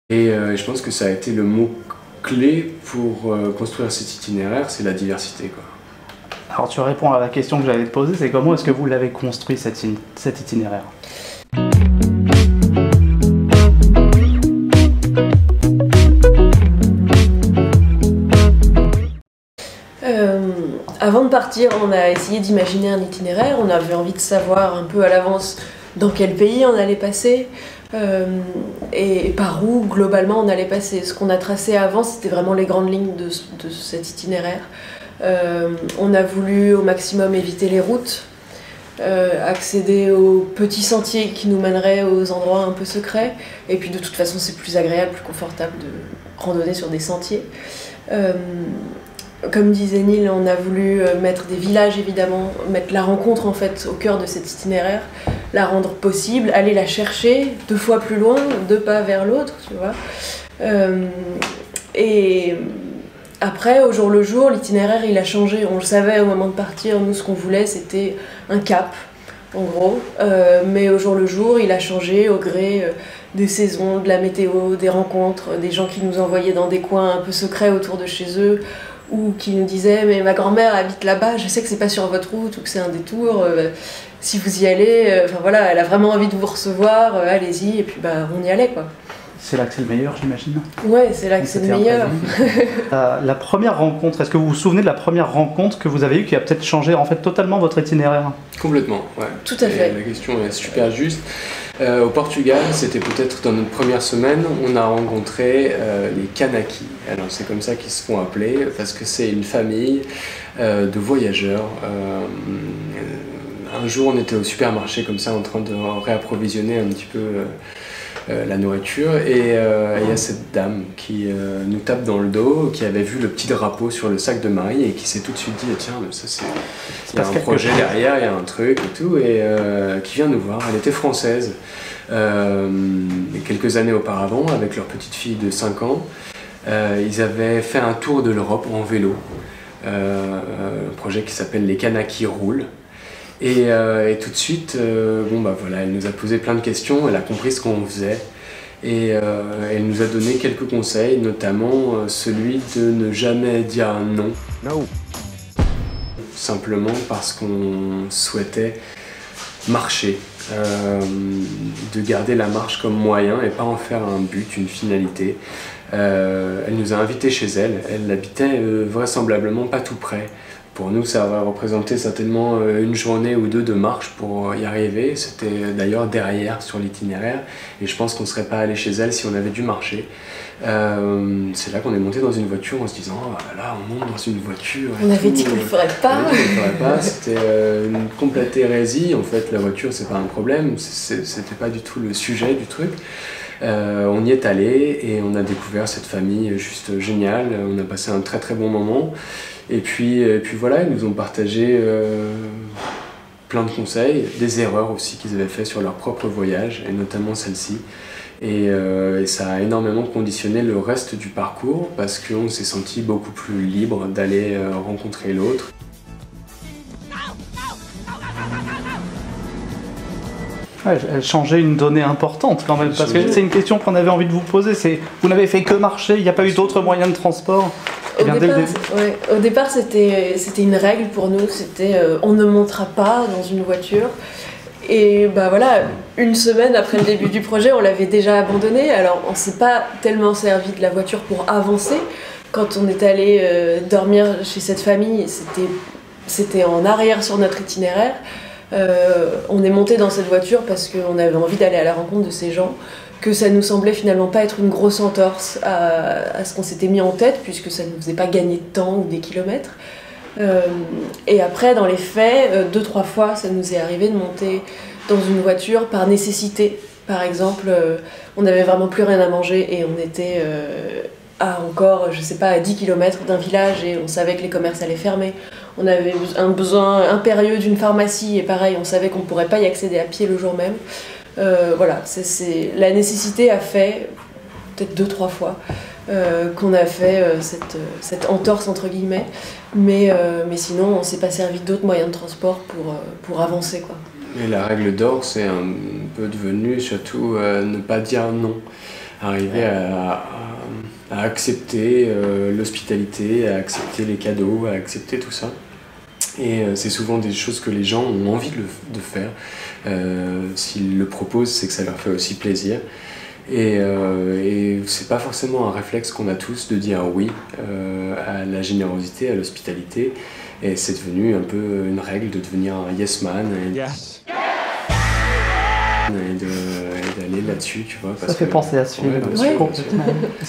Et je pense que ça a été le mot clé pour construire cet itinéraire, c'est la diversité, quoi. Alors tu réponds à la question que j'allais te poser, c'est comment est-ce que vous l'avez construit cet itinéraire? Avant de partir, on a essayé d'imaginer un itinéraire, on avait envie de savoir un peu à l'avance dans quel pays on allait passer et par où globalement on allait passer. Ce qu'on a tracé avant, c'était vraiment les grandes lignes de cet itinéraire. On a voulu au maximum éviter les routes, accéder aux petits sentiers qui nous mèneraient aux endroits un peu secrets, et puis de toute façon c'est plus agréable, plus confortable de randonner sur des sentiers. Comme disait Neil, on a voulu mettre des villages évidemment, mettre la rencontre en fait au cœur de cet itinéraire, la rendre possible, aller la chercher 2 fois plus loin, 2 pas vers l'autre, tu vois. Et après, au jour le jour, l'itinéraire il a changé, on le savait au moment de partir, nous ce qu'on voulait c'était un cap, en gros, mais au jour le jour il a changé au gré des saisons, de la météo, des rencontres, des gens qui nous envoyaient dans des coins un peu secrets autour de chez eux, ou qui nous disaient mais ma grand-mère habite là-bas, je sais que c'est pas sur votre route ou que c'est un détour, si vous y allez, enfin voilà, elle a vraiment envie de vous recevoir, allez-y, et puis bah on y allait quoi. C'est là que c'est le meilleur, j'imagine. Ouais, c'est là que c'est le meilleur. La première rencontre, est-ce que vous vous souvenez de la première rencontre que vous avez eue qui a peut-être changé en fait totalement votre itinéraire? Complètement, ouais. Tout à fait. La question est super juste. Au Portugal, c'était peut-être dans notre première semaine, on a rencontré les Kanaki. Alors c'est comme ça qu'ils se font appeler, parce que c'est une famille de voyageurs. Un jour, on était au supermarché comme ça, en train de réapprovisionner un petit peu la nourriture, et il y a cette dame qui nous tape dans le dos, qui avait vu le petit drapeau sur le sac de Marie et qui s'est tout de suite dit tiens, mais ça c'est, il y a un projet derrière, il y a un truc et tout, et qui vient nous voir. Elle était française, quelques années auparavant, avec leur petite fille de 5 ans, ils avaient fait un tour de l'Europe en vélo, un projet qui s'appelle les Kanaki roulent. Et tout de suite, bon bah voilà, elle nous a posé plein de questions, elle a compris ce qu'on faisait, et elle nous a donné quelques conseils, notamment celui de ne jamais dire non. No. Simplement parce qu'on souhaitait marcher, de garder la marche comme moyen et pas en faire un but, une finalité. Elle nous a invités chez elle, elle habitait vraisemblablement pas tout près. Pour nous, ça va représenter certainement une journée ou 2 de marche pour y arriver. C'était d'ailleurs derrière sur l'itinéraire, et je pense qu'on ne serait pas allé chez elle si on avait dû marcher. C'est là qu'on est monté dans une voiture en se disant oh là, on monte dans une voiture. On avait dit qu'on ne le ferait pas. C'était une complète hérésie. En fait, la voiture, c'est pas un problème, c'était pas du tout le sujet du truc. On y est allé et on a découvert cette famille juste géniale. On a passé un très très bon moment. Et puis voilà, ils nous ont partagé plein de conseils, des erreurs aussi qu'ils avaient fait sur leur propre voyage, et notamment celle-ci. Et ça a énormément conditionné le reste du parcours, parce qu'on s'est senti beaucoup plus libre d'aller rencontrer l'autre. Ouais, elle changeait une donnée importante quand même, parce que c'est une question qu'on avait envie de vous poser, c'est vous n'avez fait que marcher, il n'y a pas eu d'autres moyens de transport? Au départ, c'était une règle pour nous, c'était on ne montera pas dans une voiture. Et bah voilà, une semaine après le début du projet, on l'avait déjà abandonné. Alors on s'est pas tellement servi de la voiture pour avancer. Quand on est allé dormir chez cette famille, c'était en arrière sur notre itinéraire. On est monté dans cette voiture parce qu'on avait envie d'aller à la rencontre de ces gens, que ça nous semblait finalement pas être une grosse entorse à ce qu'on s'était mis en tête, puisque ça ne nous faisait pas gagner de temps ou des kilomètres. Et après, dans les faits, 2-3 fois, ça nous est arrivé de monter dans une voiture par nécessité. Par exemple, on n'avait vraiment plus rien à manger et on était à encore, je sais pas, à 10 km d'un village et on savait que les commerces allaient fermer. On avait un besoin impérieux d'une pharmacie et pareil, on savait qu'on ne pourrait pas y accéder à pied le jour même. Voilà, la nécessité a fait, peut-être 2-3 fois, qu'on a fait cette entorse entre guillemets, mais sinon on ne s'est pas servi d'autres moyens de transport pour avancer, quoi. Et la règle d'or, c'est un peu devenu surtout ne pas dire non. arriver à accepter l'hospitalité, à accepter les cadeaux, à accepter tout ça. Et c'est souvent des choses que les gens ont envie de faire. S'ils le proposent, c'est que ça leur fait aussi plaisir. Et c'est pas forcément un réflexe qu'on a tous de dire oui à la générosité, à l'hospitalité. Et c'est devenu un peu une règle de devenir un yes man. Et d'aller là-dessus, tu vois. Ça fait penser à ce film, complètement.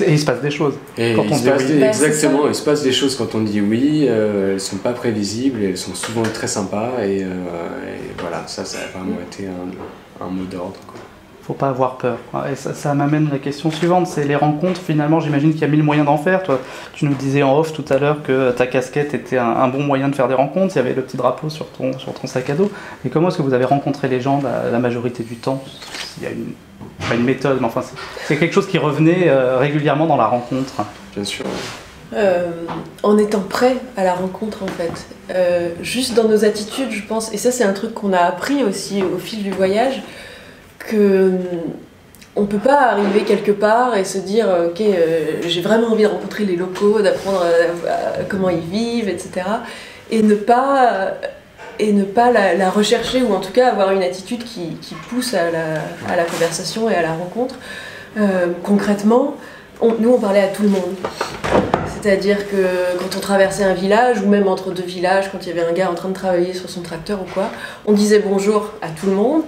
Et il se passe des choses quand on dit oui. Exactement, il se passe des choses quand on dit oui, elles sont pas prévisibles, elles sont souvent très sympas, et voilà, ça a vraiment été un mot d'ordre, quoi. Faut pas avoir peur. Et ça m'amène à la question suivante, c'est les rencontres. Finalement, j'imagine qu'il y a mille moyens d'en faire. Toi, tu nous disais en off tout à l'heure que ta casquette était un bon moyen de faire des rencontres. Il y avait le petit drapeau sur ton sac à dos. Mais comment est-ce que vous avez rencontré les gens la majorité du temps? Il y a pas une méthode, mais enfin, c'est quelque chose qui revenait régulièrement dans la rencontre. Bien sûr. En étant prêt à la rencontre, en fait. Juste dans nos attitudes, je pense. Et ça, c'est un truc qu'on a appris aussi au fil du voyage. On peut pas arriver quelque part et se dire ok, j'ai vraiment envie de rencontrer les locaux, d'apprendre comment ils vivent, etc. et ne pas la rechercher, ou en tout cas avoir une attitude qui pousse à la conversation et à la rencontre. Concrètement, nous on parlait à tout le monde. C'est-à-dire que quand on traversait un village, ou même entre deux villages, quand il y avait un gars en train de travailler sur son tracteur ou quoi, on disait bonjour à tout le monde.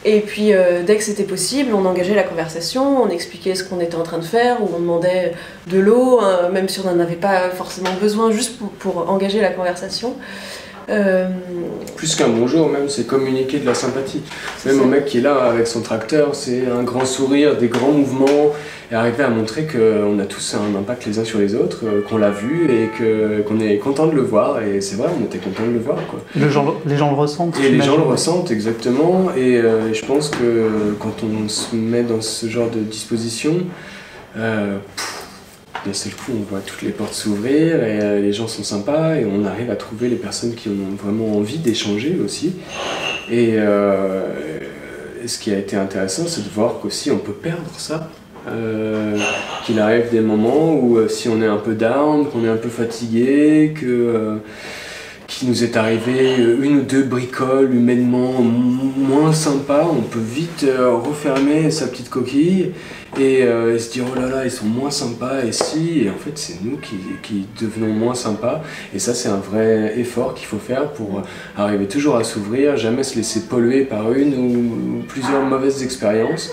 Et puis dès que c'était possible, on engageait la conversation, on expliquait ce qu'on était en train de faire, ou on demandait de l'eau, même si on n'en avait pas forcément besoin, juste pour engager la conversation. Plus qu'un bonjour, même, c'est communiquer de la sympathie. Même au mec qui est là avec son tracteur, c'est un grand sourire, des grands mouvements, et arriver à montrer qu'on a tous un impact les uns sur les autres, qu'on l'a vu et qu'on est content de le voir. Et c'est vrai, on était content de le voir, quoi. Les gens le ressentent. Et les gens le ressentent, exactement. Et je pense que quand on se met dans ce genre de disposition, d'un seul coup, on voit toutes les portes s'ouvrir et les gens sont sympas, et on arrive à trouver les personnes qui ont vraiment envie d'échanger aussi. Et ce qui a été intéressant, c'est de voir qu'aussi on peut perdre ça. Qu'il arrive des moments où si on est un peu down, qu'on est un peu fatigué, qu'il nous est arrivé une ou deux bricoles humainement moins sympas, on peut vite refermer sa petite coquille et se dire oh là là, ils sont moins sympas, et en fait c'est nous qui devenons moins sympas. Et ça, c'est un vrai effort qu'il faut faire pour arriver toujours à s'ouvrir, jamais se laisser polluer par une ou plusieurs mauvaises expériences,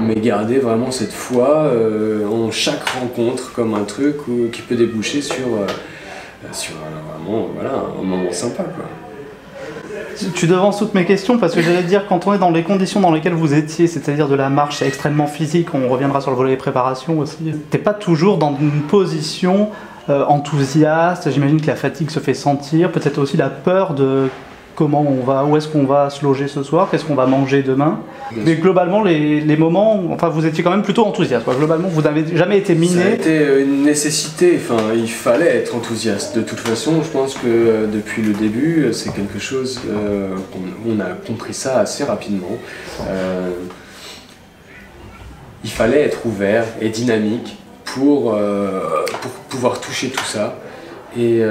mais garder vraiment cette foi en chaque rencontre comme un truc qui peut déboucher sur vraiment un moment sympa, quoi. Tu devances toutes mes questions, parce que j'allais dire, quand on est dans les conditions dans lesquelles vous étiez, c'est-à-dire de la marche, c'est extrêmement physique, on reviendra sur le volet préparation aussi, t'es pas toujours dans une position enthousiaste. J'imagine que la fatigue se fait sentir, peut-être aussi la peur de comment on va, où est-ce qu'on va se loger ce soir, qu'est-ce qu'on va manger demain. Mais globalement, les moments, enfin, vous étiez quand même plutôt enthousiaste, quoi. Globalement, vous n'avez jamais été miné. Ça a été une nécessité, enfin, il fallait être enthousiaste. De toute façon, je pense que depuis le début, c'est quelque chose, on a compris ça assez rapidement. Il fallait être ouvert et dynamique pour pouvoir toucher tout ça. Et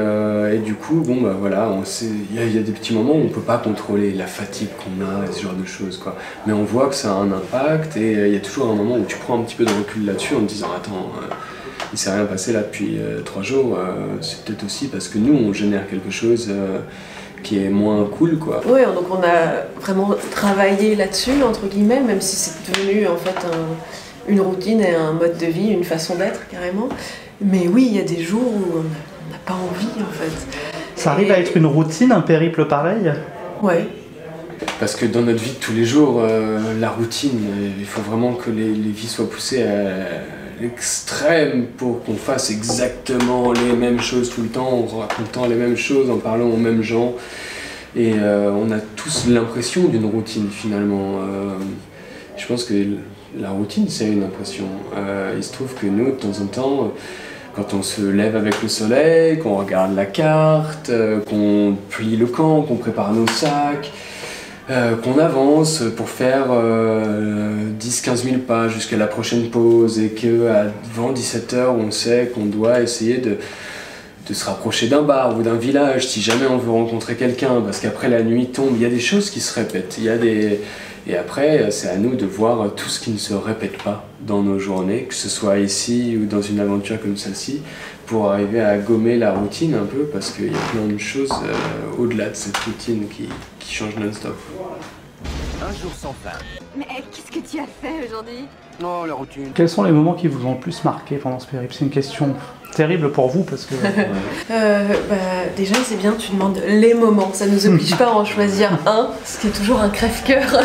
du coup, bon bah voilà, il y a des petits moments où on ne peut pas contrôler la fatigue qu'on a, et ce genre de choses, quoi. Mais on voit que ça a un impact, et il y a toujours un moment où tu prends un petit peu de recul là-dessus en te disant attends, il s'est rien passé là depuis 3 jours, c'est peut-être aussi parce que nous on génère quelque chose qui est moins cool, quoi. Oui, donc on a vraiment travaillé là-dessus, entre guillemets, même si c'est devenu en fait une routine et un mode de vie, une façon d'être carrément. Mais oui, il y a des jours où on n'a pas envie, en fait. Ça arrive à être une routine, un périple pareil? Ouais. Parce que dans notre vie de tous les jours, la routine, il faut vraiment que les vies soient poussées à l'extrême pour qu'on fasse exactement les mêmes choses tout le temps, en racontant les mêmes choses, en parlant aux mêmes gens. Et on a tous l'impression d'une routine, finalement. Je pense que la routine, c'est une impression. Il se trouve que nous, de temps en temps, quand on se lève avec le soleil, qu'on regarde la carte, qu'on plie le camp, qu'on prépare nos sacs, qu'on avance pour faire 10-15 000 pas jusqu'à la prochaine pause et qu'avant 17h, on sait qu'on doit essayer de se rapprocher d'un bar ou d'un village si jamais on veut rencontrer quelqu'un, parce qu'après la nuit tombe, il y a des choses qui se répètent, et après c'est à nous de voir tout ce qui ne se répète pas dans nos journées, que ce soit ici ou dans une aventure comme celle-ci, pour arriver à gommer la routine un peu, parce qu'il y a plein de choses au-delà de cette routine qui change non-stop. Un jour sans fin. Mais qu'est-ce que tu as fait aujourd'hui? Non, la routine. Quels sont les moments qui vous ont le plus marqué pendant ce périple? C'est une question terrible pour vous parce que... Déjà c'est bien, tu demandes les moments, ça nous oblige pas à en choisir un, ce qui est toujours un crève-cœur.